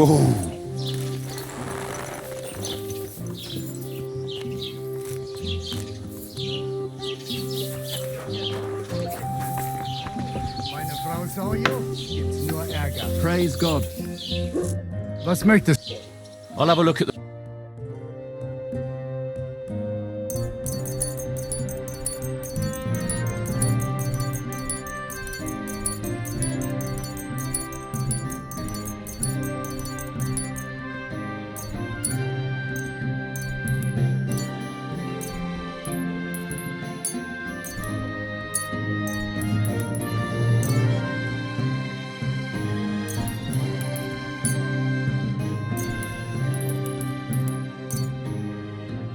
Oh. Meine Frau Sojo, gibt's nur Ärger. Praise God. Was möchtest du? I'll have a look at the...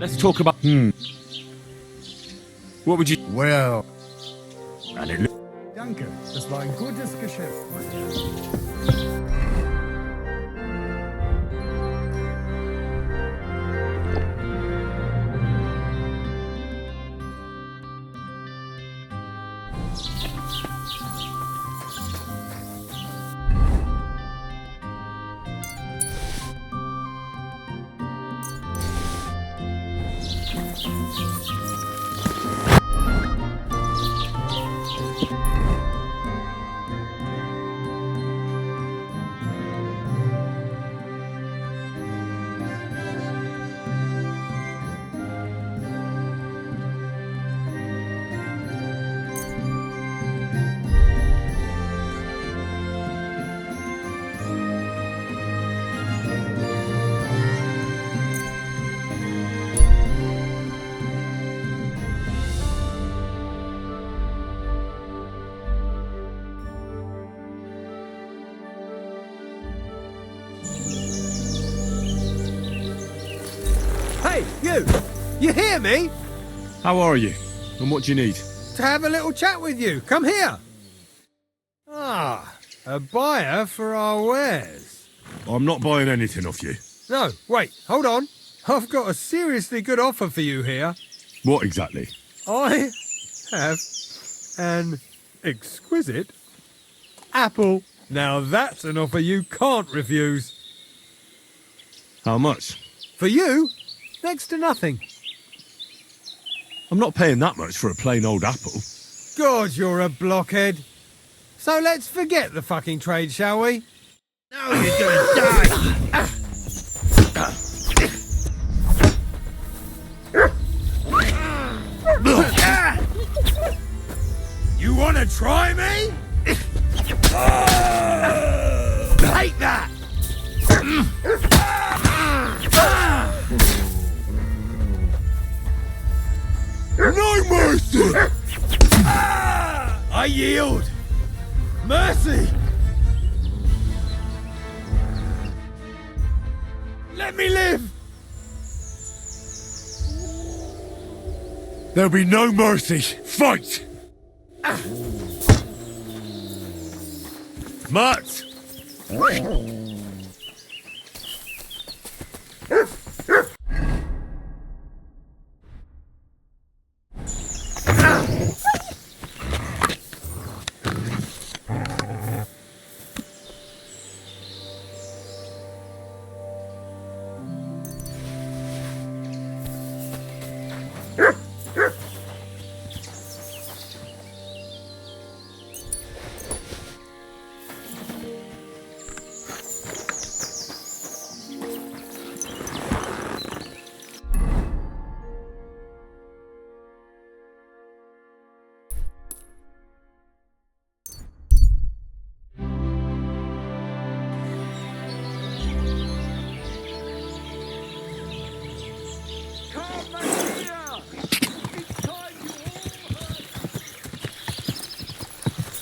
Let's talk about... What would you... Well, And danke. Das war ein gutes Geschäft, mein Herr. Hey, you! You hear me? How are you? And what do you need? To have a little chat with you. Come here. Ah, a buyer for our wares. I'm not buying anything off you. No, wait, hold on. I've got a seriously good offer for you here. What exactly? I have an exquisite apple. Now that's an offer you can't refuse. How much? For you, next to nothing. I'm not paying that much for a plain old apple. God, you're a blockhead. So let's forget the fucking trade, shall we? Now you're gonna die! You wanna try me? Take that! No mercy! I yield. Mercy! Let me live! There'll be no mercy. Fight! Mutt!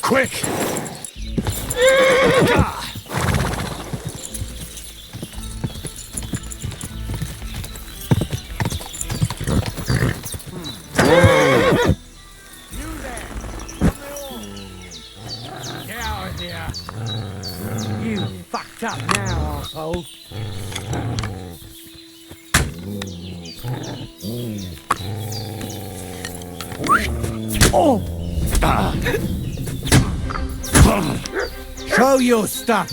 Quick! You fucked up now, asshole. Oh! Show your stuff.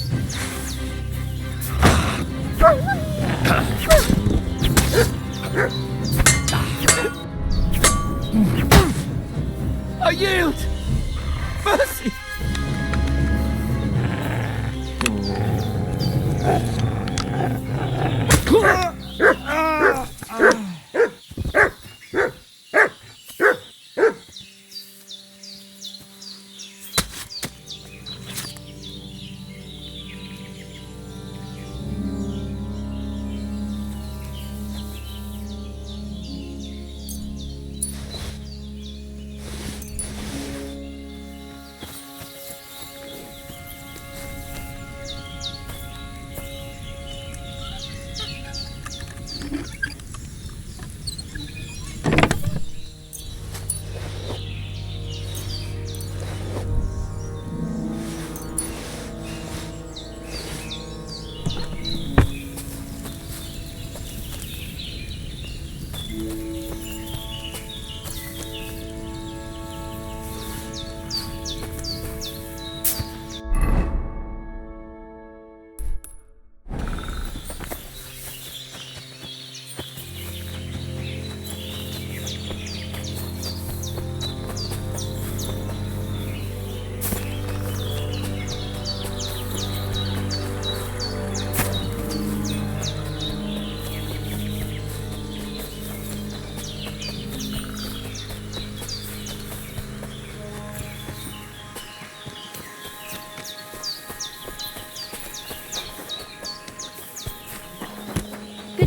Good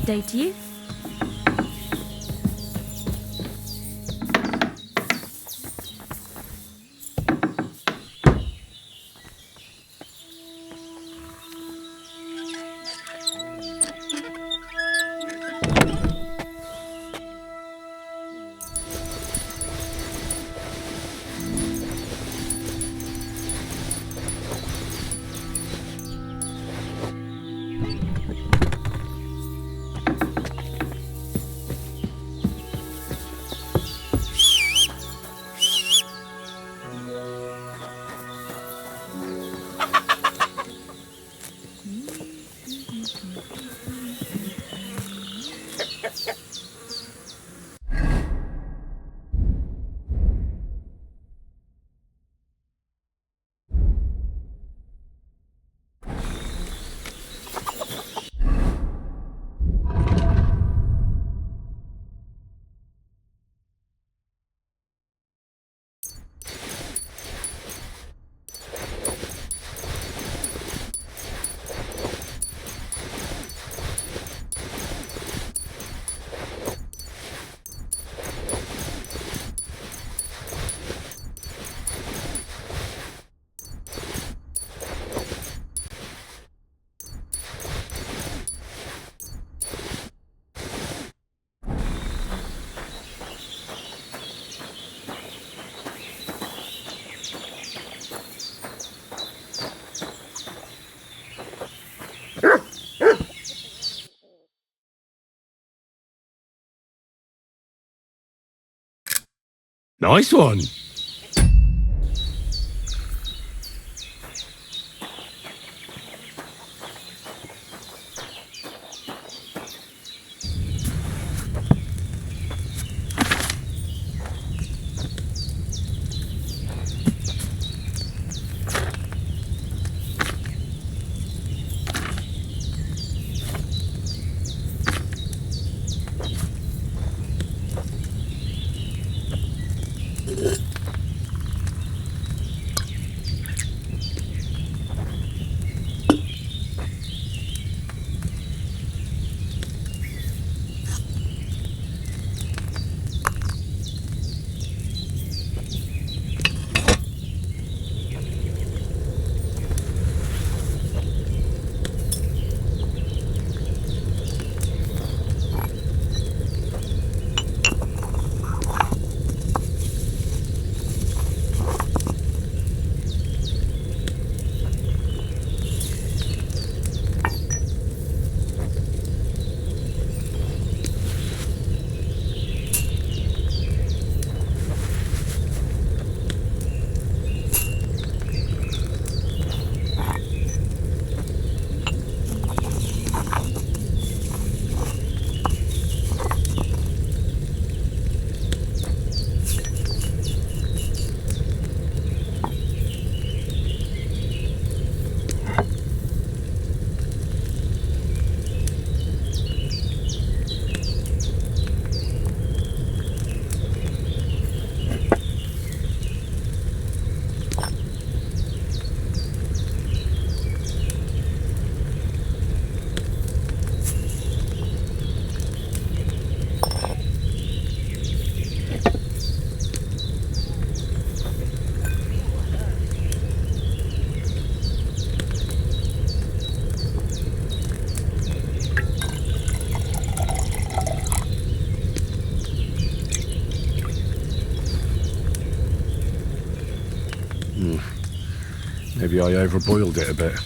day to you. Nice one. Maybe I overboiled it a bit.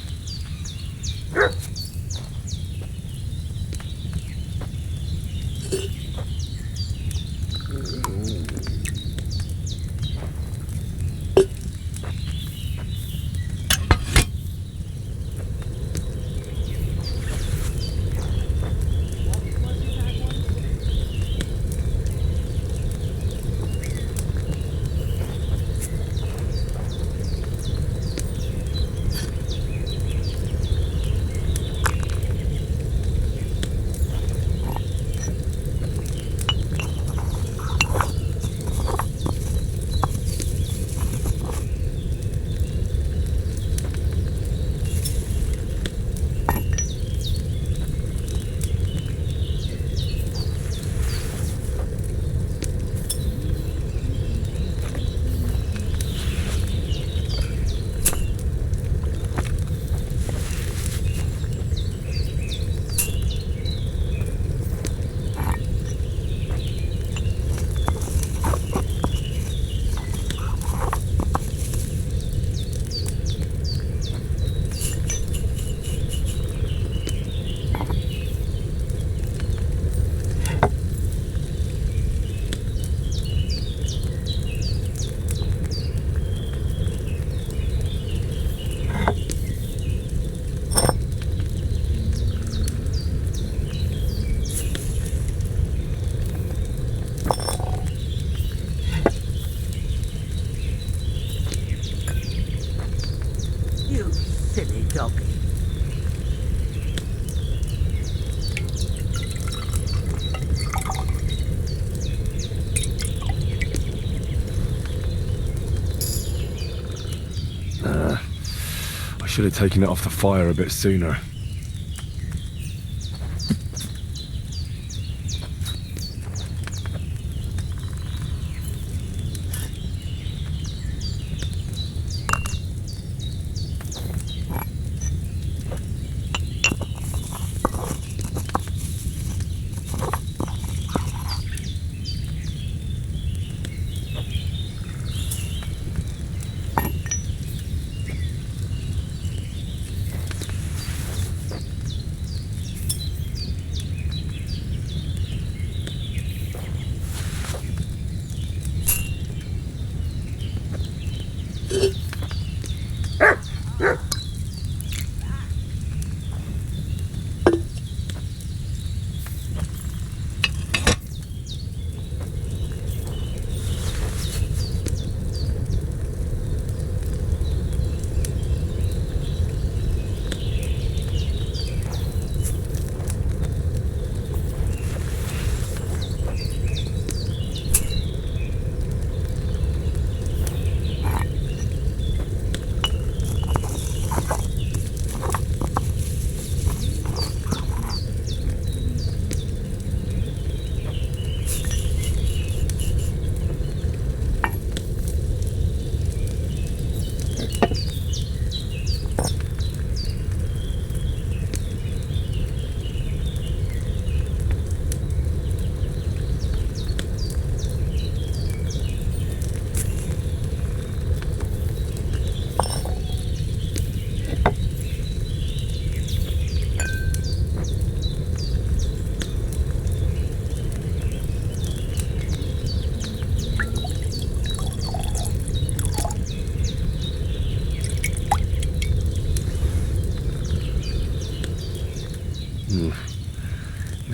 Should have taken it off the fire a bit sooner.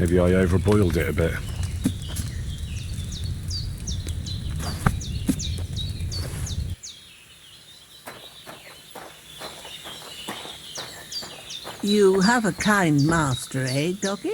Maybe I overboiled it a bit. You have a kind master, eh, Doggy?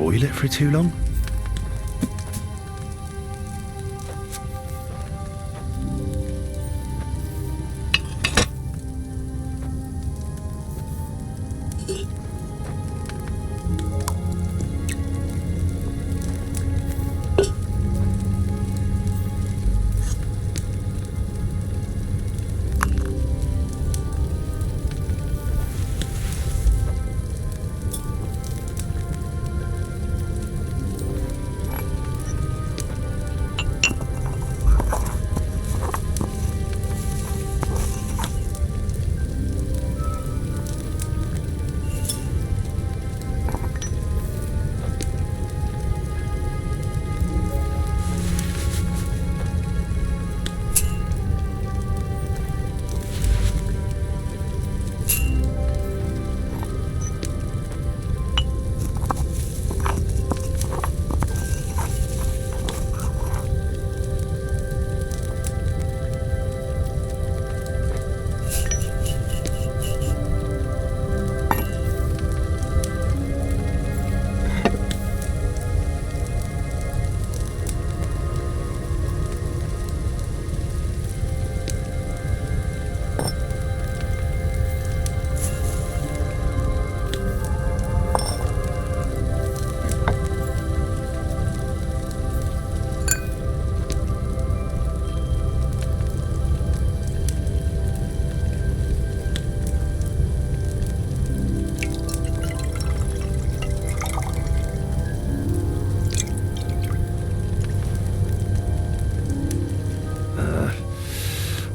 boil it for too long?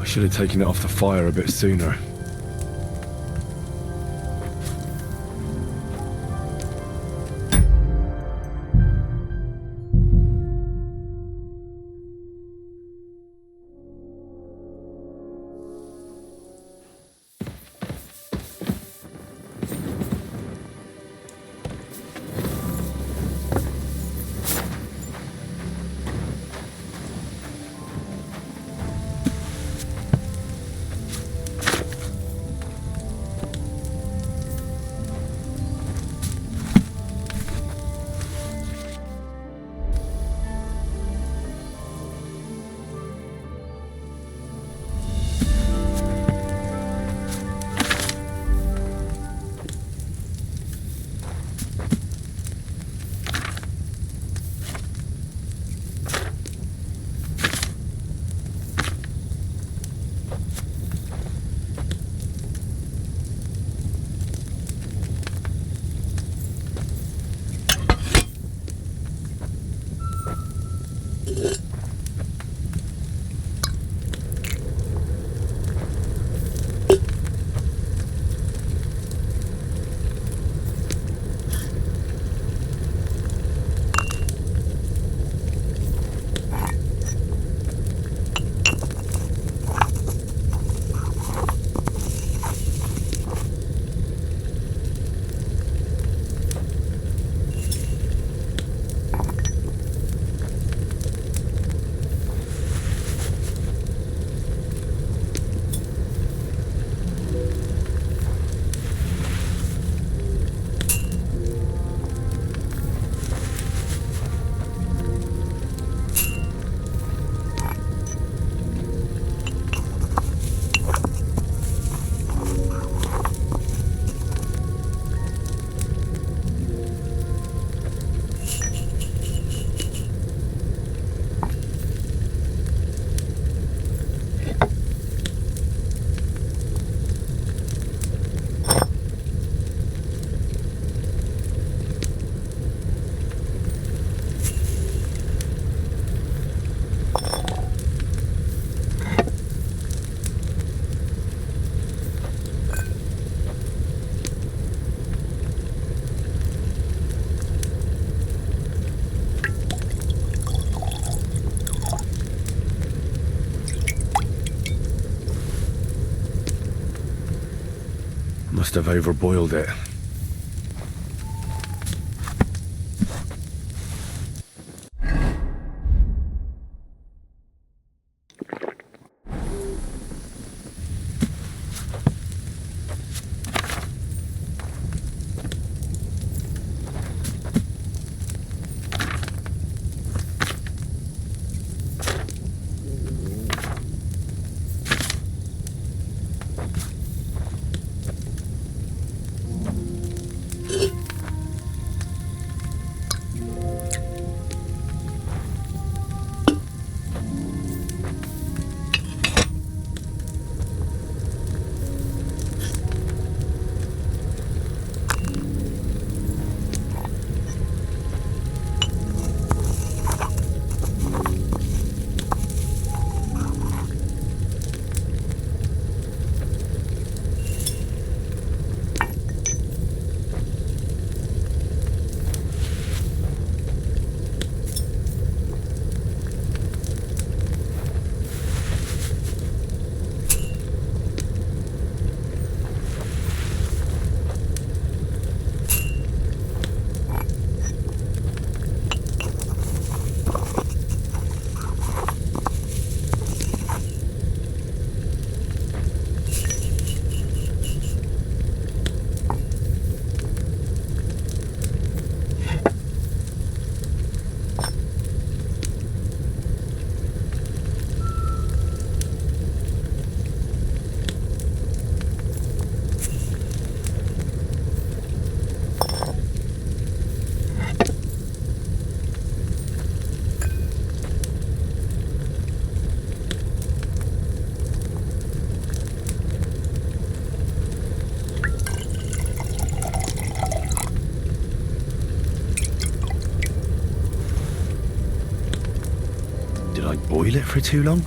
Should have taken it off the fire a bit sooner. Must have overboiled it. boil it for too long?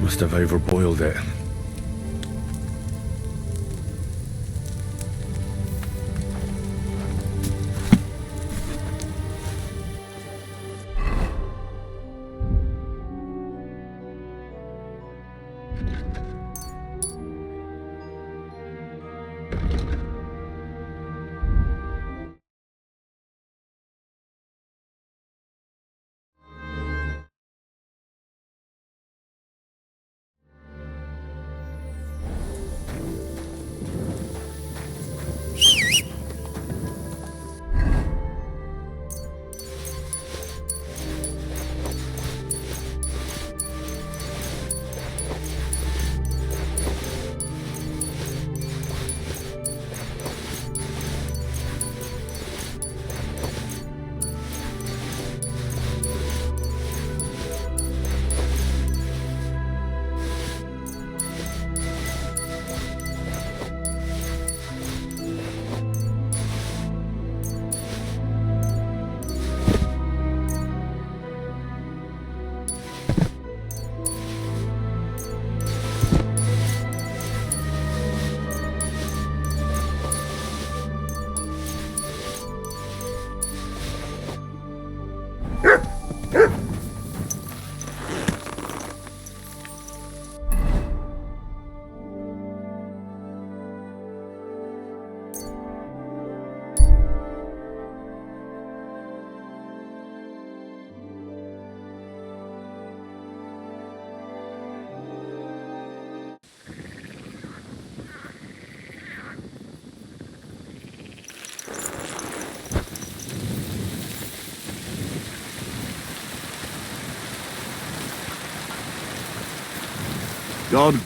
Must have overboiled it. God.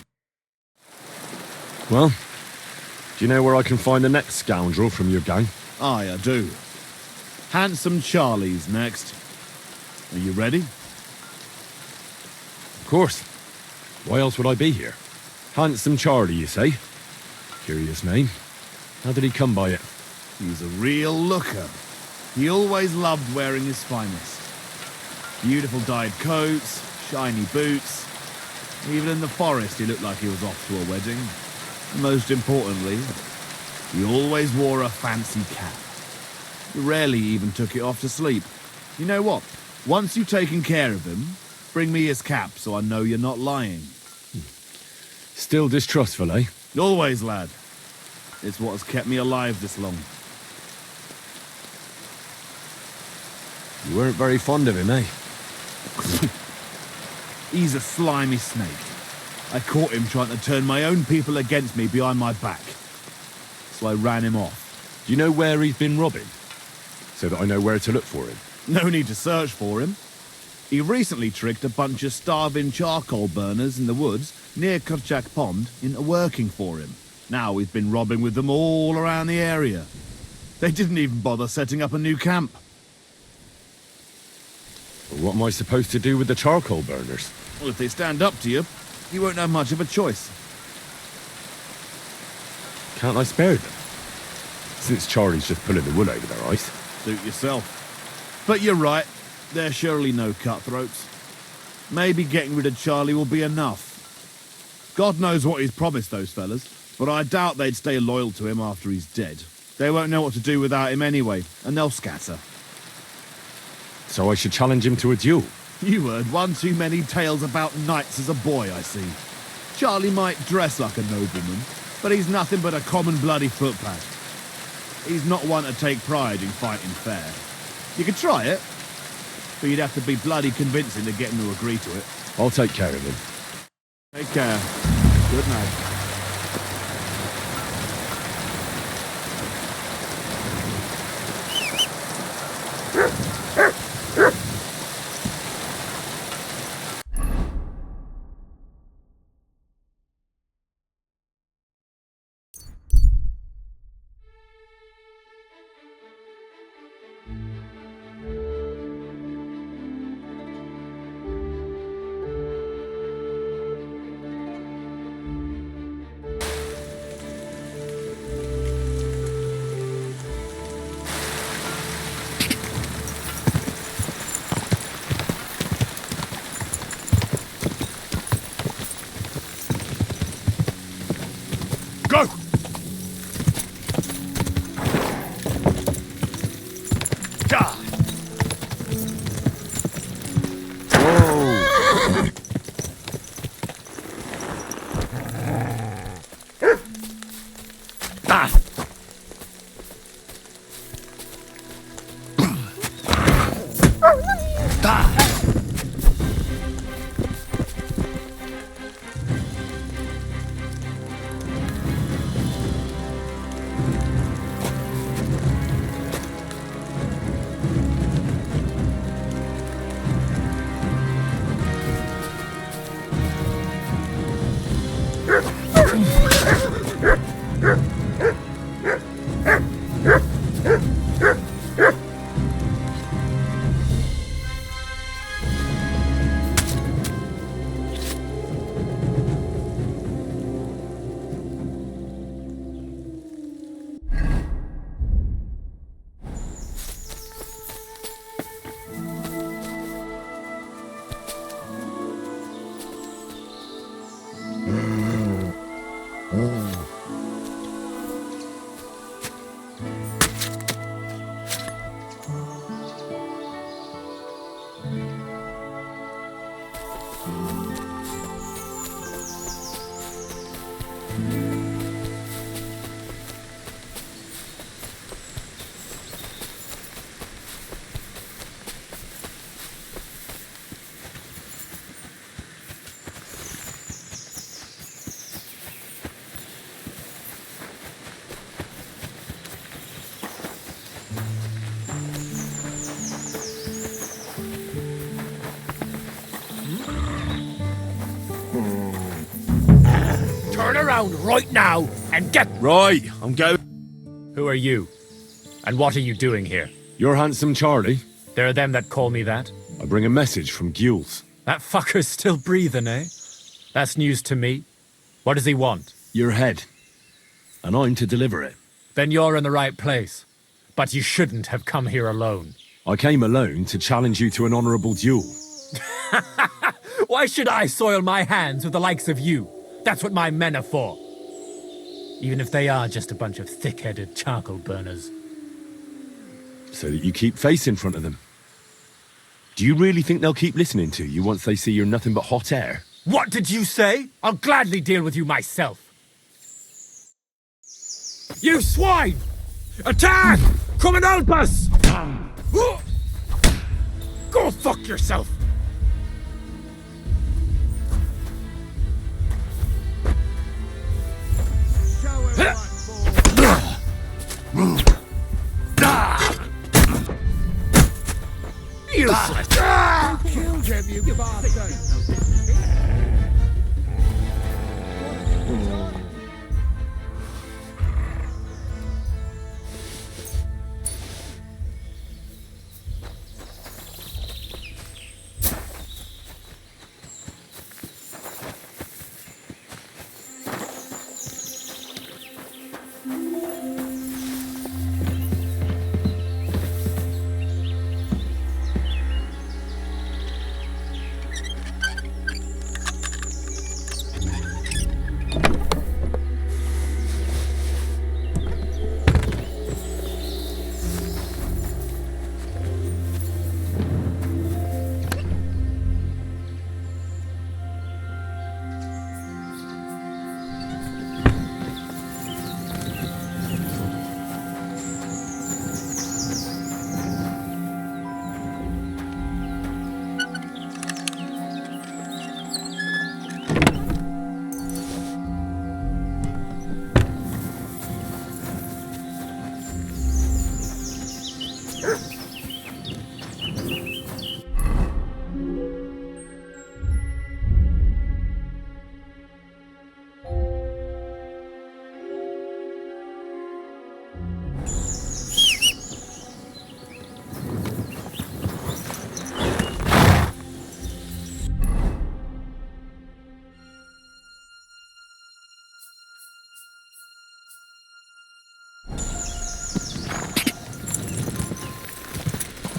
Well, do you know where I can find the next scoundrel from your gang? Aye, I do. Handsome Charlie's next. Are you ready? Of course. Why else would I be here? Handsome Charlie, you say? Curious name. How did he come by it? He's a real looker. He always loved wearing his finest. Beautiful dyed coats, shiny boots. Even in the forest, he looked like he was off to a wedding. And most importantly, he always wore a fancy cap. He rarely even took it off to sleep. You know what? Once you've taken care of him, bring me his cap so I know you're not lying. Still distrustful, eh? Always, lad. It's what has kept me alive this long. You weren't very fond of him, eh? He's a slimy snake. I caught him trying to turn my own people against me behind my back. So I ran him off. Do you know where he's been robbing? So that I know where to look for him. No need to search for him. He recently tricked a bunch of starving charcoal burners in the woods near Kurchak Pond into working for him. Now he's been robbing with them all around the area. They didn't even bother setting up a new camp. What am I supposed to do with the charcoal burners? Well, if they stand up to you, you won't have much of a choice. Can't I spare them? Since Charlie's just pulling the wool over their eyes. Suit yourself. But you're right, they're surely no cutthroats. Maybe getting rid of Charlie will be enough. God knows what he's promised those fellas, but I doubt they'd stay loyal to him after he's dead. They won't know what to do without him anyway, and they'll scatter. So I should challenge him to a duel. You heard one too many tales about knights as a boy, I see. Charlie might dress like a nobleman, but he's nothing but a common bloody footpad. He's not one to take pride in fighting fair. You could try it, but you'd have to be bloody convincing to get him to agree to it. I'll take care of him. Take care. Good night. Go! God! Whoa! Ah! Turn around right now and get... Right, I'm going. Who are you? And what are you doing here? You're handsome Charlie. There are them that call me that. I bring a message from Gules. That fucker's still breathing, eh? That's news to me. What does he want? Your head. And I'm to deliver it. Then you're in the right place. But you shouldn't have come here alone. I came alone to challenge you to an honourable duel. Why should I soil my hands with the likes of you? That's what my men are for. Even if they are just a bunch of thick-headed charcoal burners. So that you keep face in front of them. Do you really think they'll keep listening to you once they see you're nothing but hot air? What did you say? I'll gladly deal with you myself. You swine! Attack! Come and help us! Go fuck yourself! Useless! of you bastards!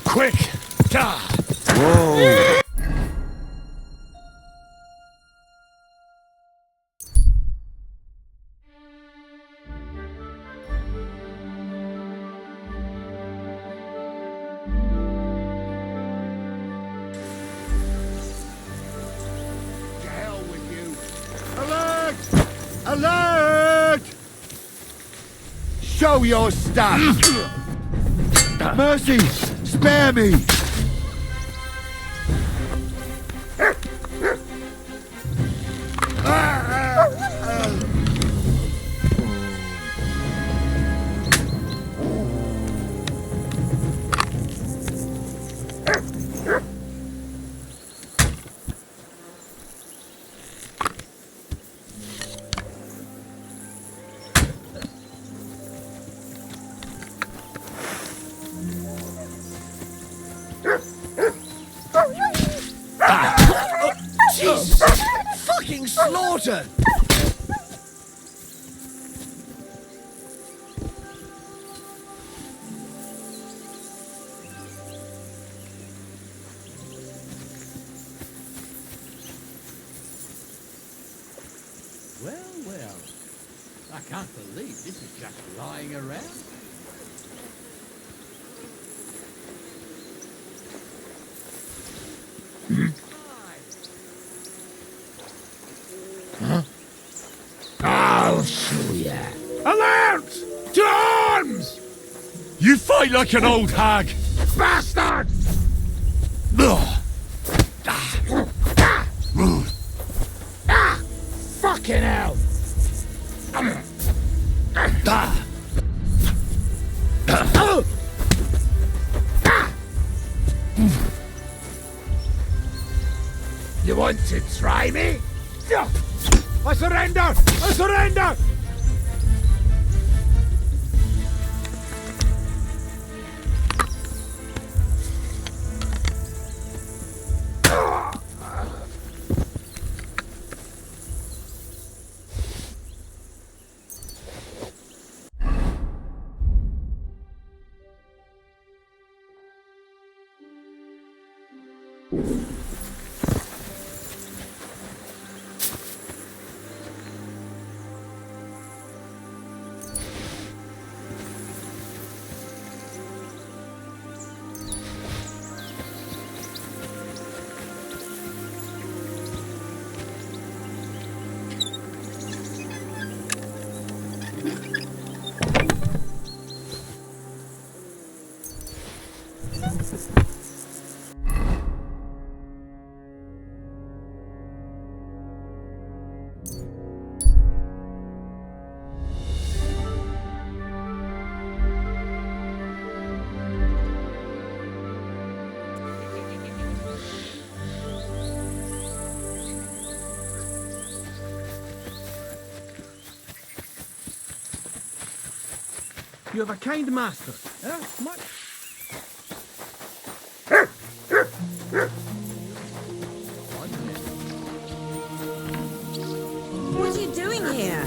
Quick! Gah! Whoa! To hell with you. Alert! Alert! Show your stuff! Mercy! Spare me! Jesus! Fucking slaughtered! Well, well. I can't believe this is just lying around. I'll show ya. Alert! To arms! You fight like an old hag! Bastard! Fucking hell! You want to try me? I surrender! I surrender! You have a kind master. Much. What are you doing here?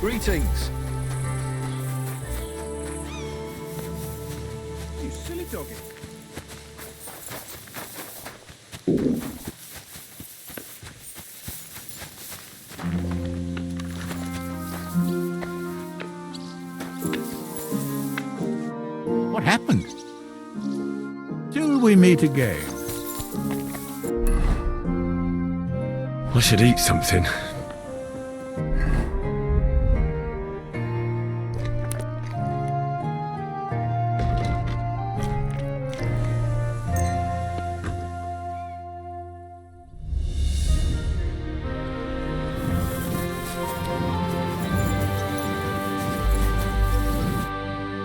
Greetings. You silly doggy. What happened? Till we meet again. I should eat something.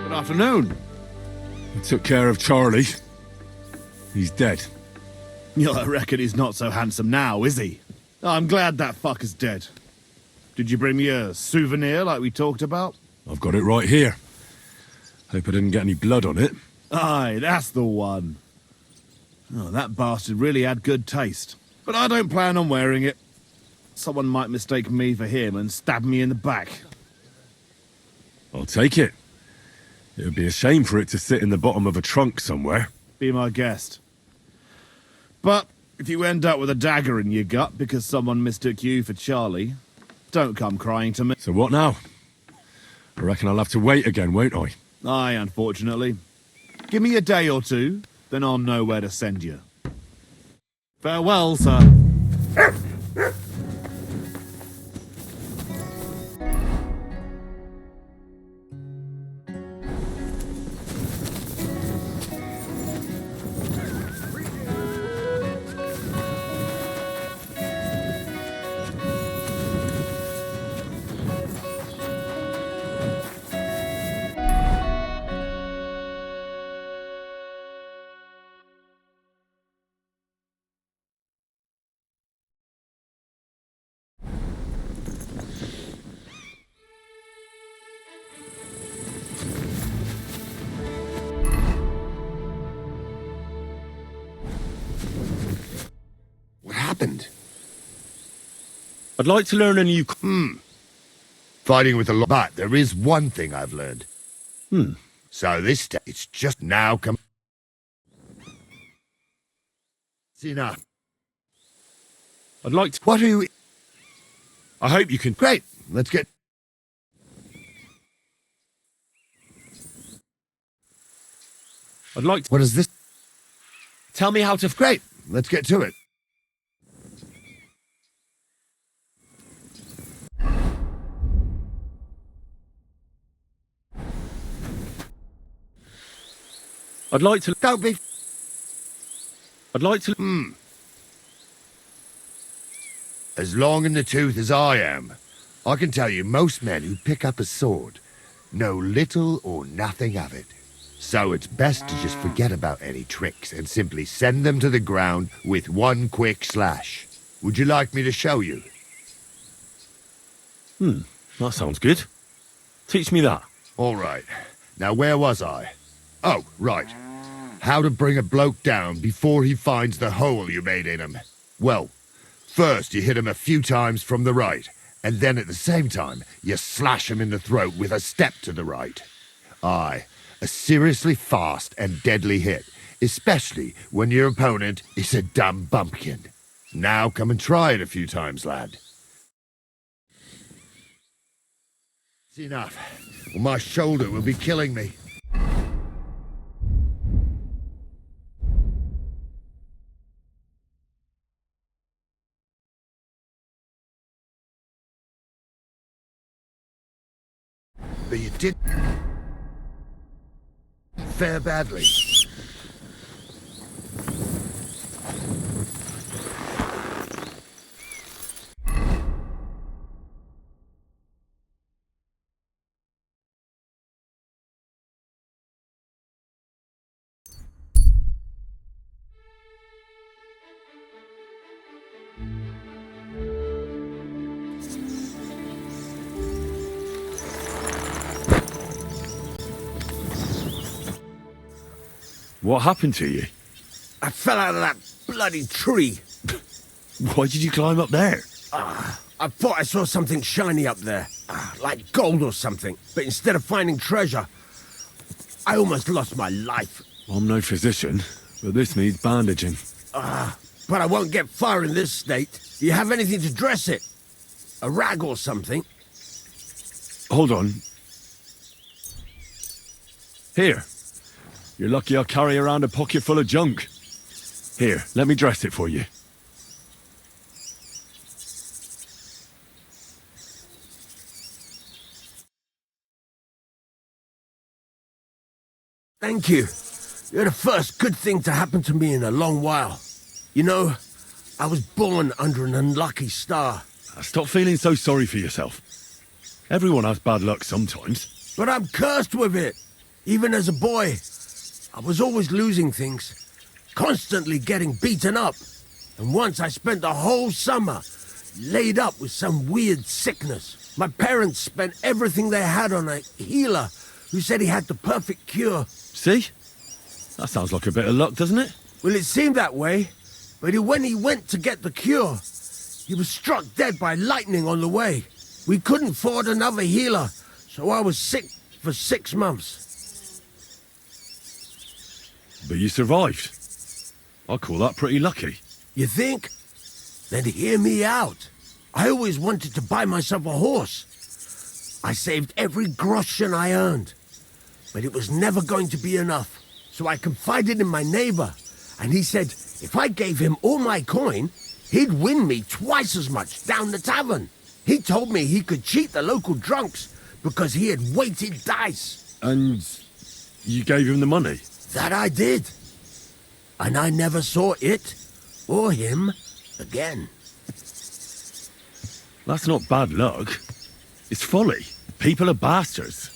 Good afternoon. I took care of Charlie. He's dead. Yeah, I reckon he's not so handsome now, is he? I'm glad that fucker's dead. Did you bring me a souvenir like we talked about? I've got it right here. Hope I didn't get any blood on it. Aye, that's the one. Oh, that bastard really had good taste. But I don't plan on wearing it. Someone might mistake me for him and stab me in the back. I'll take it. It would be a shame for it to sit in the bottom of a trunk somewhere. Be my guest. But if you end up with a dagger in your gut because someone mistook you for Charlie, don't come crying to me. So what now? I reckon I'll have to wait again, won't I? Aye, unfortunately. Give me a day or two, then I'll know where to send you. Farewell, sir. What happened? I'd like to learn a new... Fighting with a lot. But there is one thing I've learned. So this day, it's just now come. It's enough. I'd like to... What are you... I hope you can... Great. Let's get... I'd like to... What is this? Tell me how to... Great. Let's get to it. I'd like to... Don't be... I'd like to... As long in the tooth as I am, I can tell you most men who pick up a sword know little or nothing of it. So it's best to just forget about any tricks and simply send them to the ground with one quick slash. Would you like me to show you? That sounds good. Teach me that. All right. Now, where was I? Oh, right. How to bring a bloke down before he finds the hole you made in him. Well, first you hit him a few times from the right, and then at the same time, you slash him in the throat with a step to the right. Aye, a seriously fast and deadly hit, especially when your opponent is a dumb bumpkin. Now come and try it a few times, lad. It's enough, or my shoulder will be killing me. But you did fare badly. What happened to you? I fell out of that bloody tree. Why did you climb up there? I thought I saw something shiny up there, like gold or something. But instead of finding treasure, I almost lost my life. I'm no physician, but this needs bandaging. But I won't get far in this state. Do you have anything to dress it? A rag or something? Hold on. Here. You're lucky I carry around a pocket full of junk. Here, let me dress it for you. Thank you. You're the first good thing to happen to me in a long while. You know, I was born under an unlucky star. Stop feeling so sorry for yourself. Everyone has bad luck sometimes. But I'm cursed with it. Even as a boy, I was always losing things. Constantly getting beaten up. And once I spent the whole summer laid up with some weird sickness. My parents spent everything they had on a healer who said he had the perfect cure. See? That sounds like a bit of luck, doesn't it? Well, it seemed that way. But when he went to get the cure, he was struck dead by lightning on the way. We couldn't afford another healer, so I was sick for 6 months. But you survived. I call that pretty lucky. You think? Then hear me out. I always wanted to buy myself a horse. I saved every groschen I earned. But it was never going to be enough. So I confided in my neighbor, and he said if I gave him all my coin, he'd win me twice as much down the tavern. He told me he could cheat the local drunks because he had weighted dice. And you gave him the money? That I did. And I never saw it or him again. That's not bad luck. It's folly. People are bastards.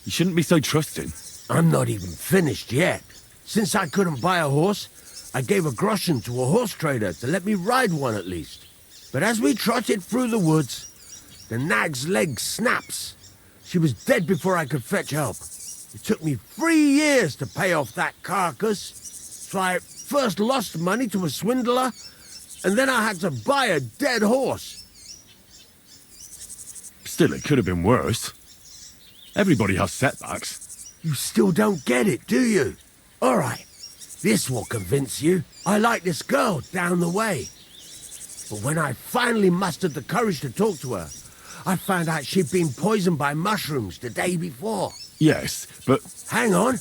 You shouldn't be so trusting. I'm not even finished yet. Since I couldn't buy a horse, I gave a groschen to a horse trader to let me ride one at least. But as we trotted through the woods, the nag's leg snaps. She was dead before I could fetch help. It took me 3 years to pay off that carcass. So I first lost money to a swindler, and then I had to buy a dead horse. Still, it could have been worse. Everybody has setbacks. You still don't get it, do you? All right, this will convince you. I like this girl down the way. But when I finally mustered the courage to talk to her, I found out she'd been poisoned by mushrooms the day before. Yes, but... Hang on.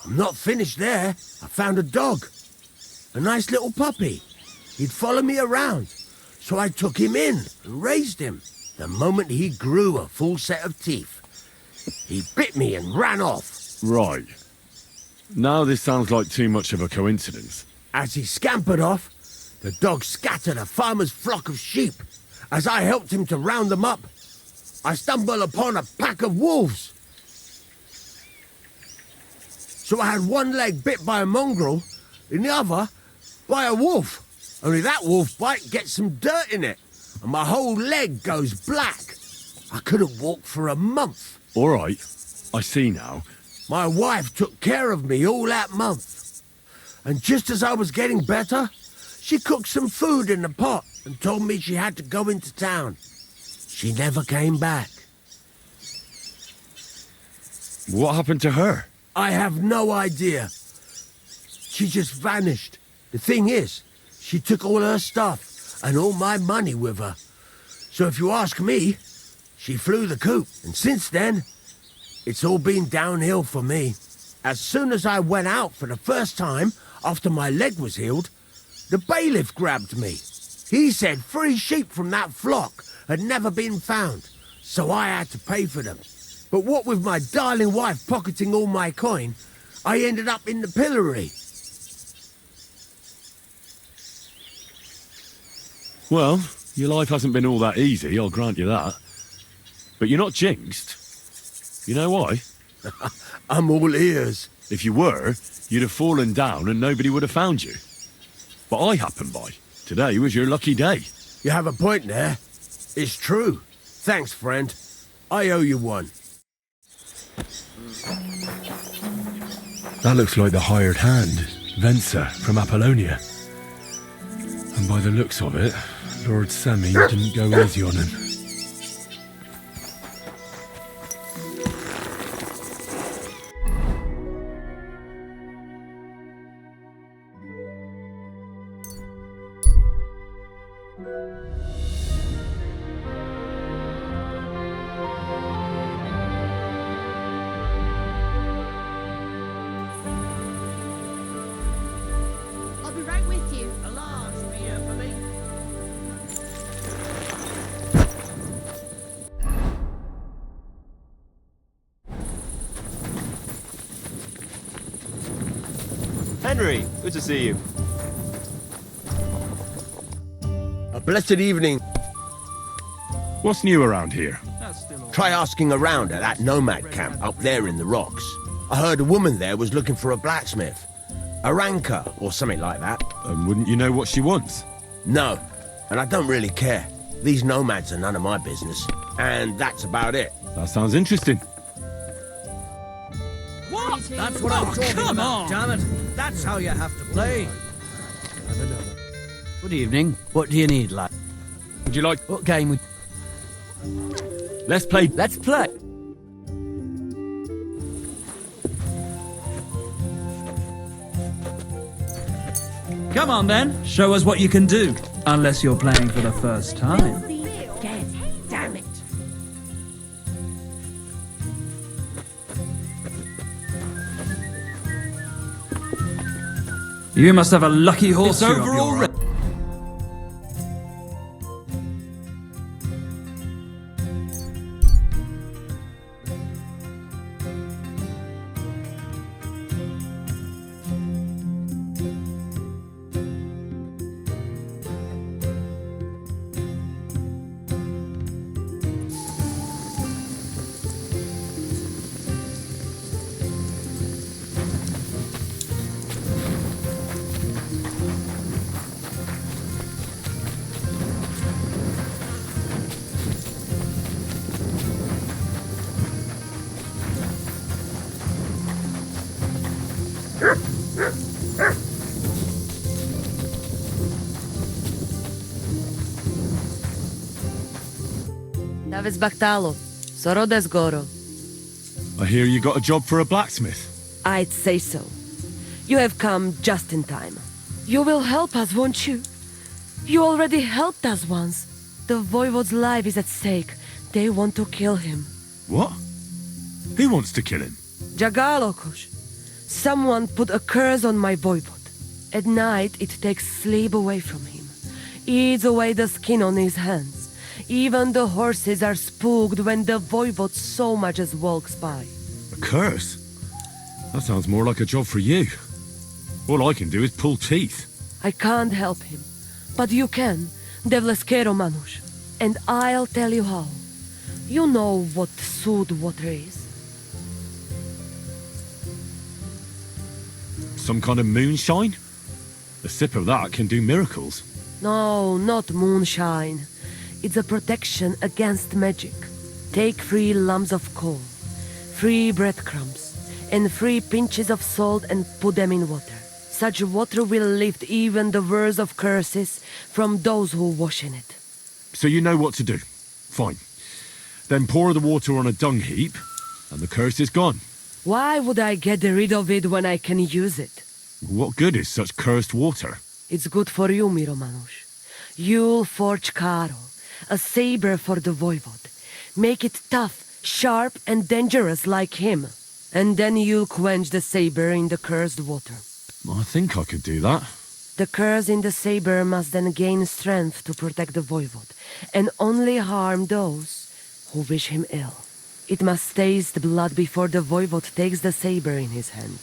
I'm not finished there. I found a dog. A nice little puppy. He'd follow me around. So I took him in and raised him. The moment he grew a full set of teeth, he bit me and ran off. Right. Now this sounds like too much of a coincidence. As he scampered off, the dog scattered a farmer's flock of sheep. As I helped him to round them up, I stumbled upon a pack of wolves. So I had one leg bit by a mongrel, and the other by a wolf. Only that wolf bite gets some dirt in it, and my whole leg goes black. I couldn't walk for a month. All right, I see now. My wife took care of me all that month. And just as I was getting better, she cooked some food in the pot and told me she had to go into town. She never came back. What happened to her? I have no idea. She just vanished. The thing is, she took all her stuff and all my money with her. So if you ask me, she flew the coop. And since then, it's all been downhill for me. As soon as I went out for the first time after my leg was healed, the bailiff grabbed me. He said 3 sheep from that flock had never been found, so I had to pay for them. But what with my darling wife pocketing all my coin, I ended up in the pillory. Well, your life hasn't been all that easy, I'll grant you that. But you're not jinxed. You know why? I'm all ears. If you were, you'd have fallen down and nobody would have found you. But I happened by. Today was your lucky day. You have a point there. It's true. Thanks, friend. I owe you one. That looks like the hired hand, Venser from Apollonia. And by the looks of it, Lord Semi didn't go easy on him. I'll be right with you. Henry, good to see you. A blessed evening. What's new around here? Try asking around at that nomad camp up there in the rocks. I heard a woman there was looking for a blacksmith. A ranker or something like that. And wouldn't you know what she wants? No, and I don't really care. These nomads are none of my business. And that's about it. That sounds interesting. What? That's what I'm talking about, damn it. That's how you have to play. Good evening. What do you need, lad? Would you like... What game would... Let's play... Let's play. Come on then, show us what you can do. Unless you're playing for the first time. Damn it. You must have a lucky horse. It's over already. Davis Baktalo, Sorodes Goro. I hear you got a job for a blacksmith. I'd say so. You have come just in time. You will help us, won't you? You already helped us once. The Voivode's life is at stake. They want to kill him. What? Who wants to kill him? Jagalokosh. Someone put a curse on my Voivode. At night, it takes sleep away from him. Eats away the skin on his hands. Even the horses are spooked when the Voivode so much as walks by. A curse? That sounds more like a job for you. All I can do is pull teeth. I can't help him. But you can, Devleskero Manush. And I'll tell you how. You know what sooth water is. Some kind of moonshine? A sip of that can do miracles. No, not moonshine. It's a protection against magic. Take 3 lumps of coal, 3 breadcrumbs, and 3 pinches of salt and put them in water. Such water will lift even the worst of curses from those who wash in it. So you know what to do. Fine. Then pour the water on a dung heap, and the curse is gone. Why would I get rid of it when I can use it? What good is such cursed water? It's good for you, Miromanush. You'll forge Karo, a saber for the Voivode. Make it tough, sharp, and dangerous like him. And then you'll quench the saber in the cursed water. I think I could do that. The curse in the saber must then gain strength to protect the Voivode, and only harm those who wish him ill. It must taste blood before the Voivode takes the saber in his hand.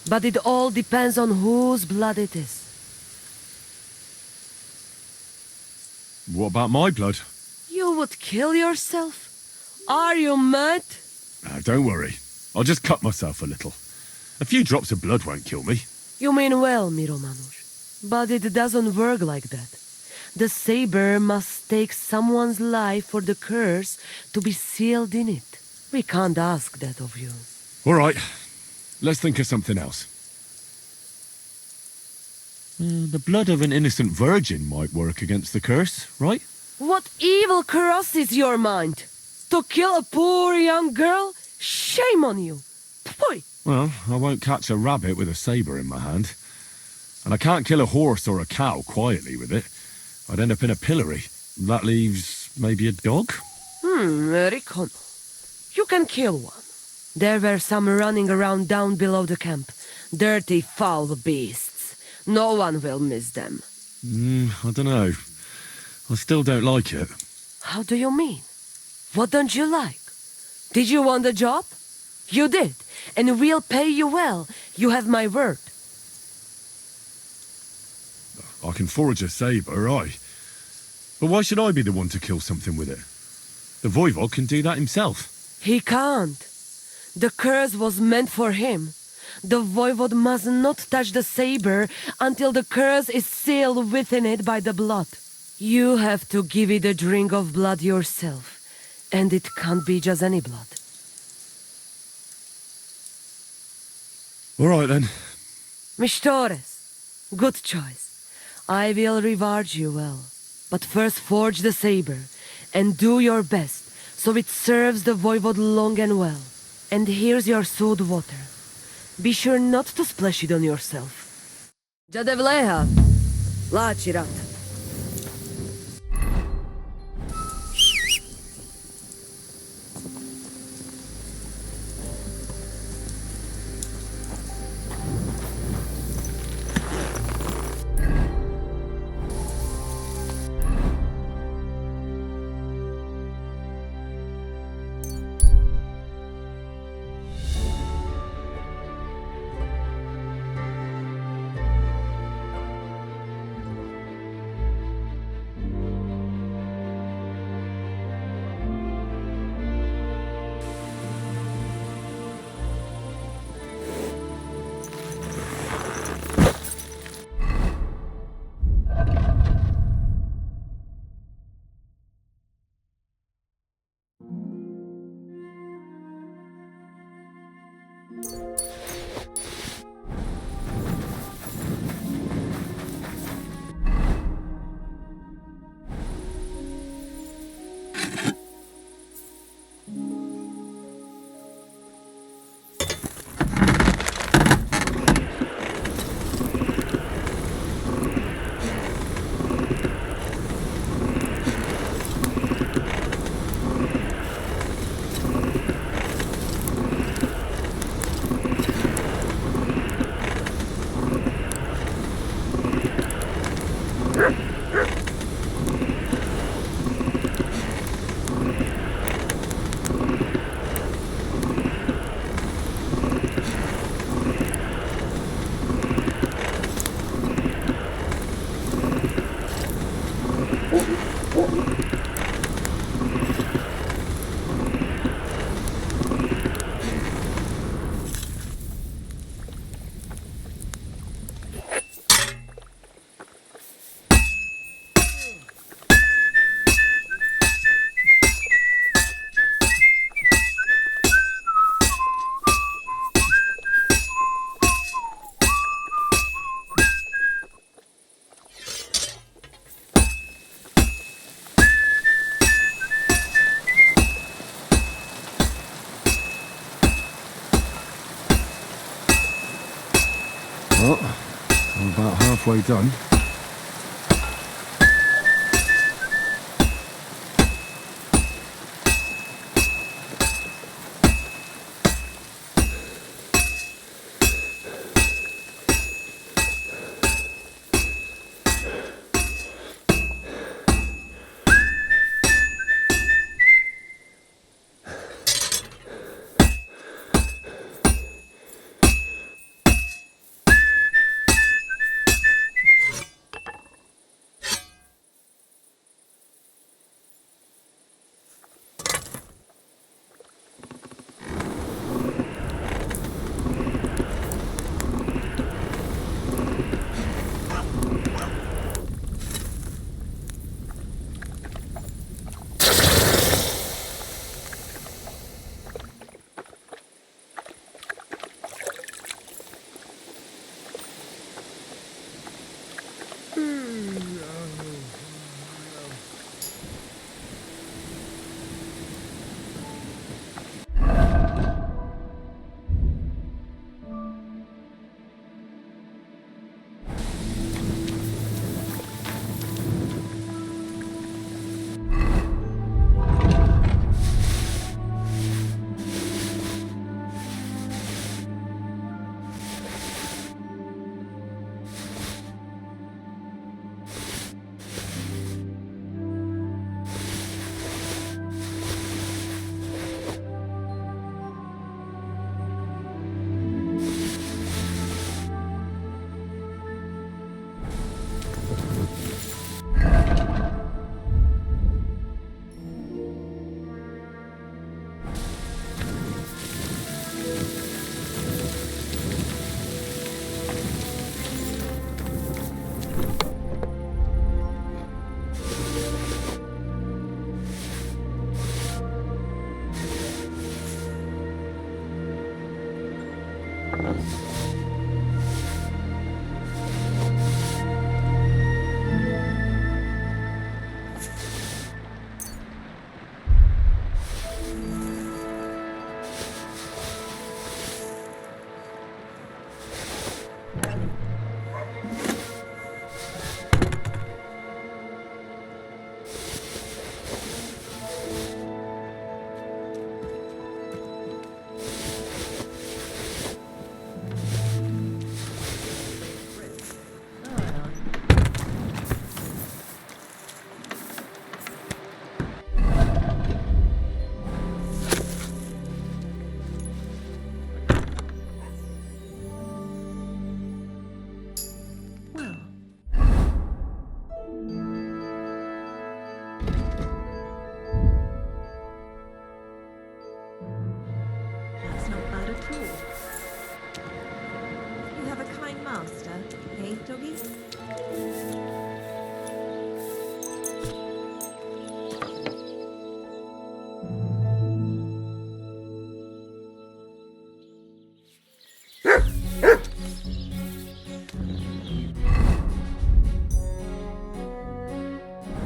But it all depends on whose blood it is. What about my blood? You would kill yourself? Are you mad? Don't worry. I'll just cut myself a little. A few drops of blood won't kill me. You mean well, Miromanush. But it doesn't work like that. The saber must take someone's life for the curse to be sealed in it. We can't ask that of you. All right. Let's think of something else. The blood of an innocent virgin might work against the curse, right? What evil crosses your mind? To kill a poor young girl? Shame on you! Poi! Well, I won't catch a rabbit with a saber in my hand. And I can't kill a horse or a cow quietly with it. I'd end up in a pillory. That leaves maybe a dog? Riccon. You can kill one. There were some running around down below the camp. Dirty, foul beasts. No one will miss them. I don't know. I still don't like it. How do you mean? What don't you like? Did you want the job? You did, and we'll pay you well. You have my word. I can forge a saber, aye. But why should I be the one to kill something with it? The Voivod can do that himself. He can't. The curse was meant for him. The Voivod must not touch the saber until the curse is sealed within it by the blood. You have to give it a drink of blood yourself, and it can't be just any blood. All right, then. Mistores, good choice. I will reward you well. But first forge the saber, and do your best, so it serves the Voivod long and well. And here's your sewed water. Be sure not to splash it on yourself. Jadevleha, Lachirat. Well, I'm about halfway done.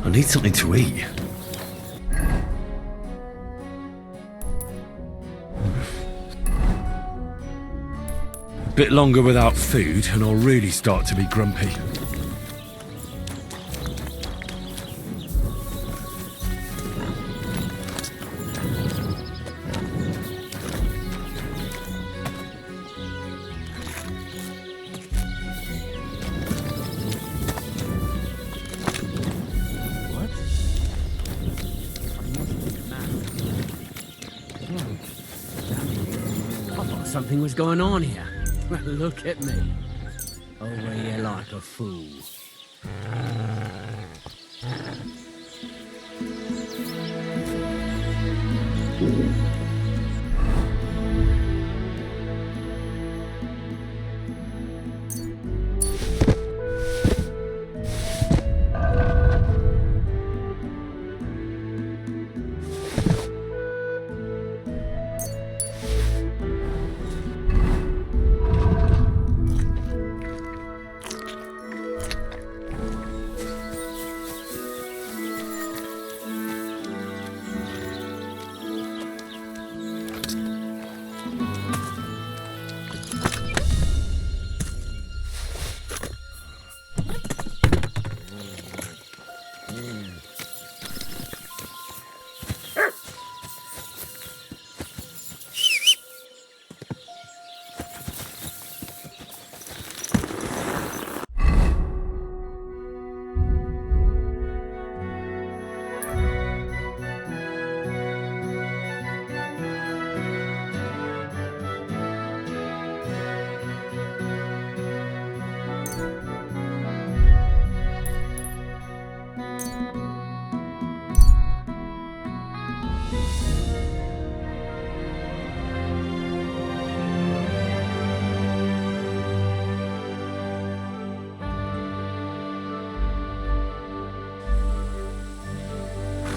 I need something to eat. A bit longer without food and I'll really start to be grumpy. I thought something was going on here. Well, look at me. Over here like a fool.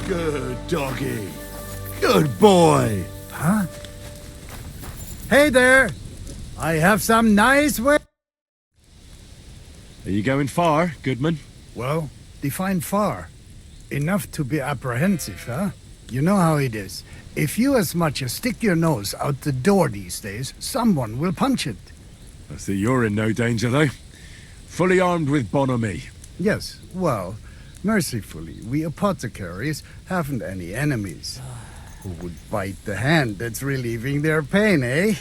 Good doggy. Good boy. Huh? Hey there! I have some nice way. Are you going far, Goodman? Well, define far. Enough to be apprehensive, huh? You know how it is. If you as much as stick your nose out the door these days, someone will punch it. I see you're in no danger, though. Fully armed with bonhomie. Yes, well, mercifully, we apothecaries haven't any enemies. Who would bite the hand that's relieving their pain, eh?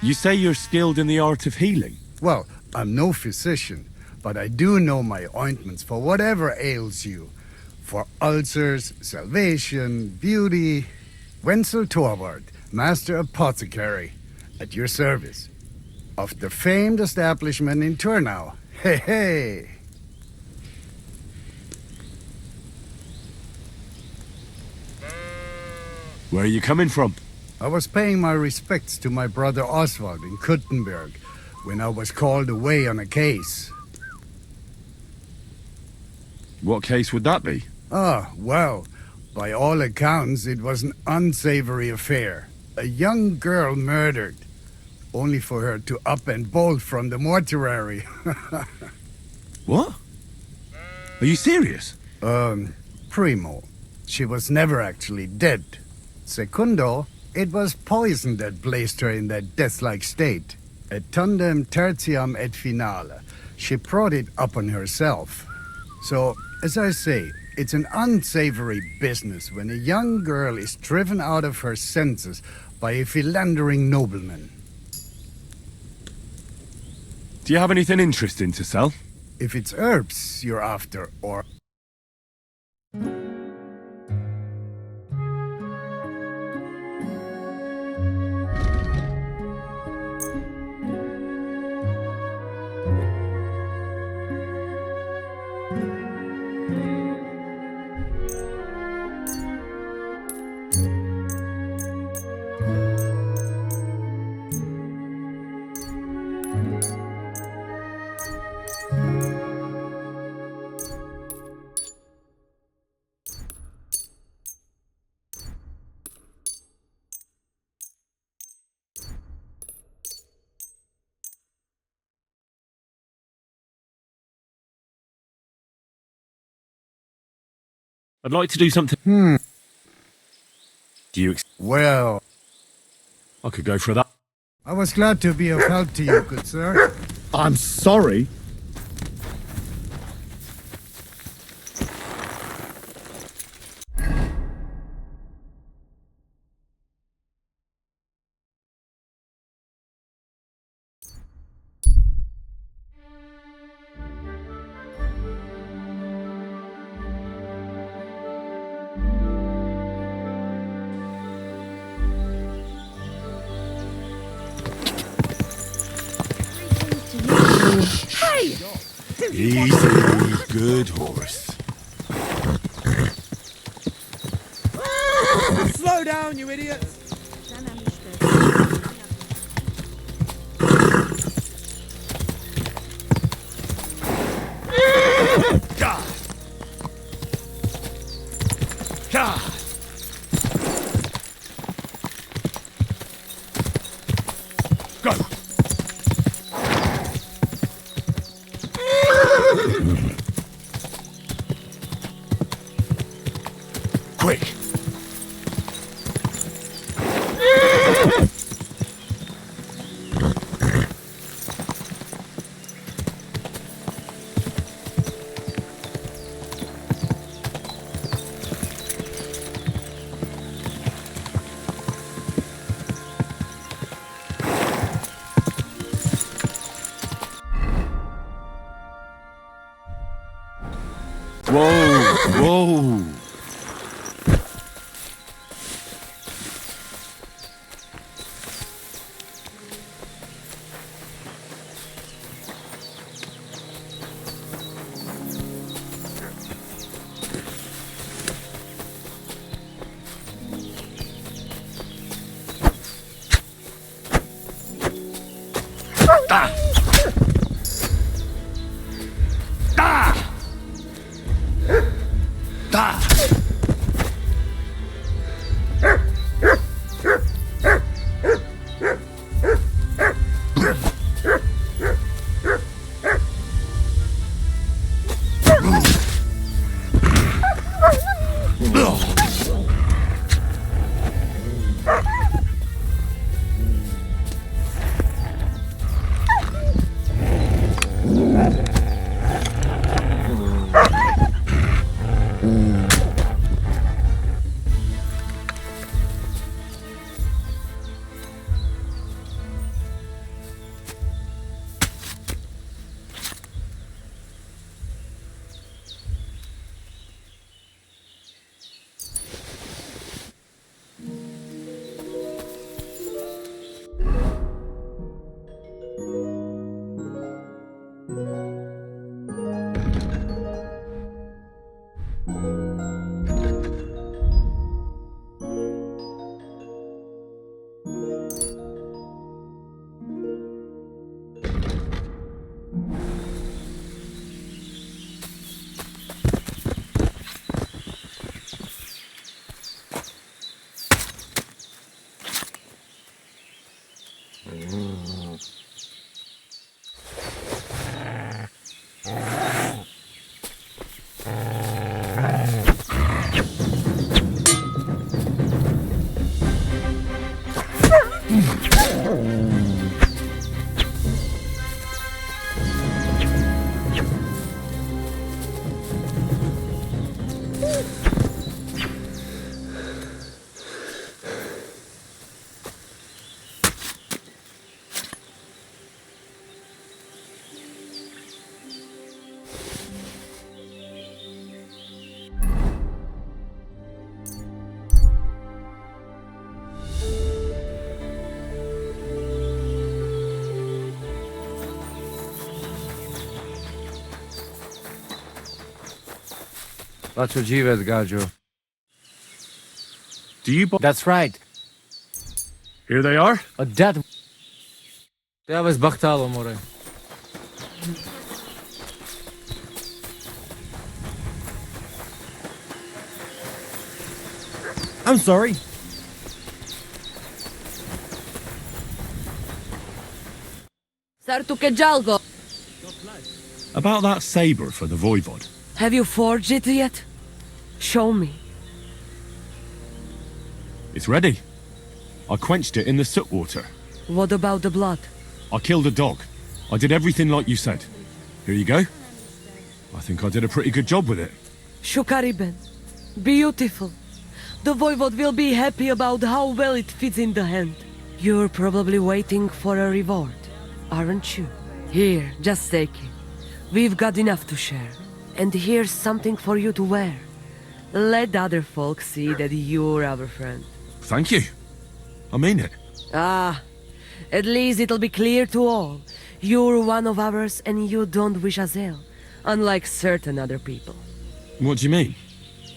You say you're skilled in the art of healing? Well, I'm no physician, but I do know my ointments for whatever ails you. For ulcers, salvation, beauty. Wenzel Torwart, Master Apothecary, at your service. Of the famed establishment in Turnau. Hey, hey! Where are you coming from? I was paying my respects to my brother Oswald in Kuttenberg when I was called away on a case. What case would that be? Ah, well, by all accounts, it was an unsavory affair. A young girl murdered, only for her to up and bolt from the mortuary. What? Are you serious? Primo, she was never actually dead. Secundo, it was poison that placed her in that death-like state. Et tandem tertiam et finale. She brought it upon herself. So, as I say, it's an unsavory business when a young girl is driven out of her senses by a philandering nobleman. Do you have anything interesting to sell? If it's herbs you're after, or... I'd like to do something. Do you? Well, I could go for that. I was glad to be of help to you, good sir. I'm sorry. Hey! Easy, good horse. Slow down, you idiots! God! God! Go! Quick! Whoa! Whoa! Lachojives, Gajo. Do you? That's right. Here they are. A dead. That was Bachtalo, more. I'm sorry. Sartukejalgo. About that saber for the voivod. Have you forged it yet? Show me. It's ready. I quenched it in the soot water. What about the blood? I killed a dog. I did everything like you said. Here you go. I think I did a pretty good job with it. Shukariben. Beautiful. The Voivod will be happy about how well it fits in the hand. You're probably waiting for a reward, aren't you? Here, just take it. We've got enough to share. And here's something for you to wear. Let other folk see that you're our friend. Thank you. I mean it. Ah, at least it'll be clear to all. You're one of ours and you don't wish us ill, unlike certain other people. What do you mean?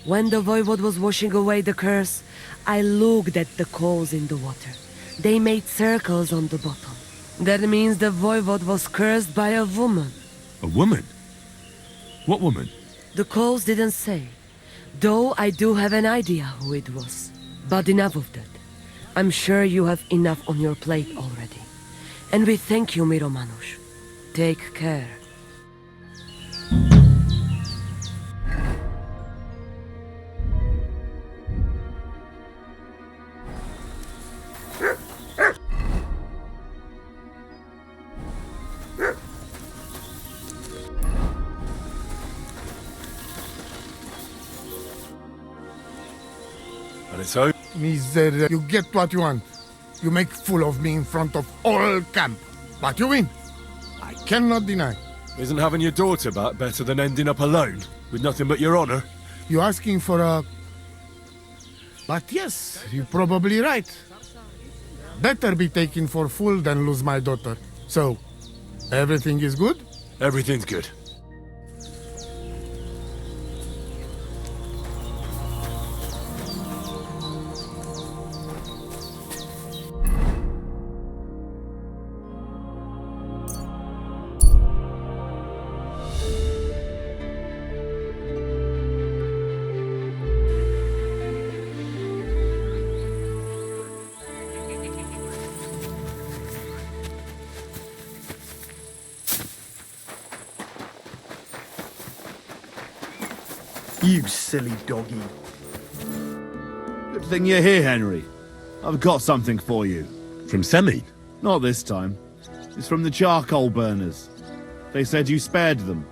When the Voivod was washing away the curse, I looked at the coals in the water. They made circles on the bottom. That means the Voivod was cursed by a woman. A woman? What woman? The coals didn't say, though I do have an idea who it was. But enough of that. I'm sure you have enough on your plate already. And we thank you, Miromanush. Take care. And it's over. Miser, you get what you want. You make fool of me in front of all camp. But you win. I cannot deny. Isn't having your daughter back better than ending up alone, with nothing but your honor? You asking for a... But yes, you're probably right. Better be taken for fool than lose my daughter. So, everything is good? Everything's good. You silly doggy. Good thing you're here, Henry. I've got something for you. From Semine? Not this time. It's from the charcoal burners. They said you spared them,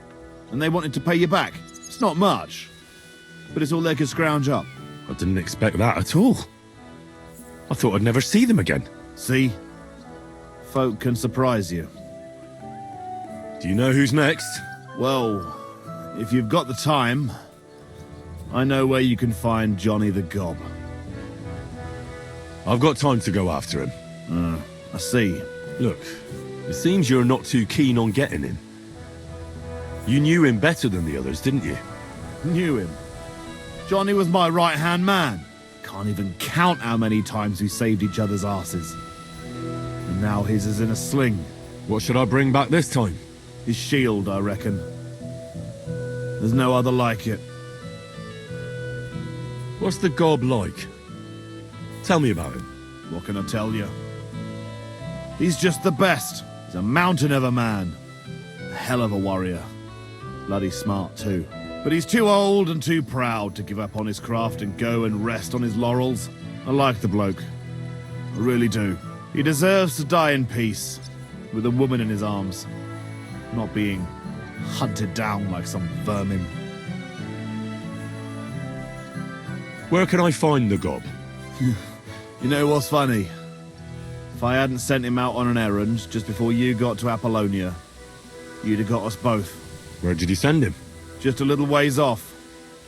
and they wanted to pay you back. It's not much, but it's all they could scrounge up. I didn't expect that at all. I thought I'd never see them again. See? Folk can surprise you. Do you know who's next? Well, if you've got the time, I know where you can find Johnny the Gob. I've got time to go after him. I see. Look, it seems you're not too keen on getting him. You knew him better than the others, didn't you? Knew him. Johnny was my right-hand man. Can't even count how many times we saved each other's asses. And now his is in a sling. What should I bring back this time? His shield, I reckon. There's no other like it. What's the gob like? Tell me about him. What can I tell you? He's just the best. He's a mountain of a man. A hell of a warrior. Bloody smart too. But he's too old and too proud to give up on his craft and go and rest on his laurels. I like the bloke. I really do. He deserves to die in peace, with a woman in his arms. Not being hunted down like some vermin. Where can I find the gob? You know what's funny? If I hadn't sent him out on an errand just before you got to Apollonia, you'd have got us both. Where did you send him? Just a little ways off,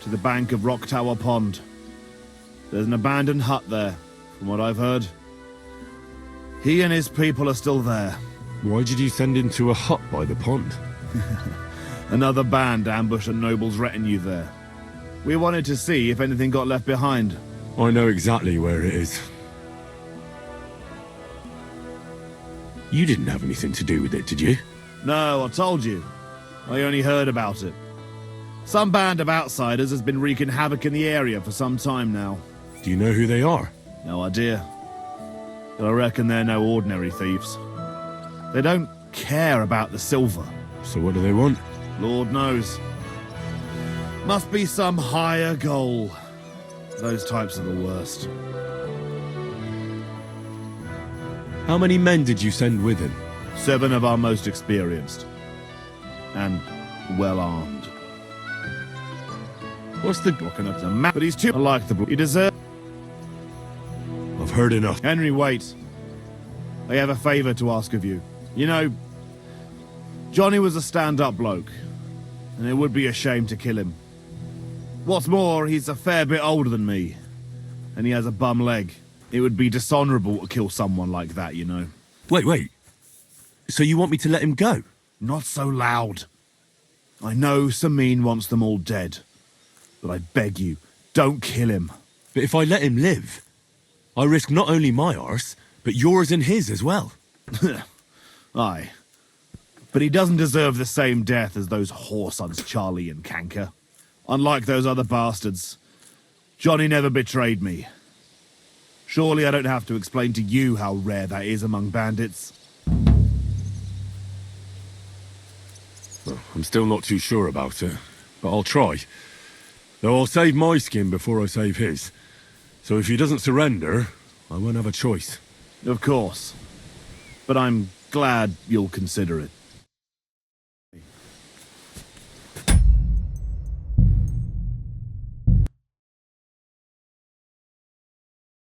to the bank of Rock Tower Pond. There's an abandoned hut there, from what I've heard. He and his people are still there. Why did you send him to a hut by the pond? Another band ambushed a noble's retinue there. We wanted to see if anything got left behind. I know exactly where it is. You didn't have anything to do with it, did you? No, I told you. I only heard about it. Some band of outsiders has been wreaking havoc in the area for some time now. Do you know who they are? No idea. But I reckon they're no ordinary thieves. They don't care about the silver. So what do they want? Lord knows. Must be some higher goal. Those types are the worst. How many men did you send with him? 7 of our most experienced. And well-armed. What's the... What can I do? But he's too like the... He deserves... I've heard enough. Henry, wait. I have a favour to ask of you. You know, Johnny was a stand-up bloke, and it would be a shame to kill him. What's more, he's a fair bit older than me, and he has a bum leg. It would be dishonourable to kill someone like that, you know. Wait. So you want me to let him go? Not so loud. I know Samin wants them all dead, but I beg you, don't kill him. But if I let him live, I risk not only my arse, but yours and his as well. Aye. But he doesn't deserve the same death as those whoresons Charlie and Canker. Unlike those other bastards, Johnny never betrayed me. Surely I don't have to explain to you how rare that is among bandits. Well, I'm still not too sure about it, but I'll try. Though I'll save my skin before I save his. So if he doesn't surrender, I won't have a choice. Of course. But I'm glad you'll consider it.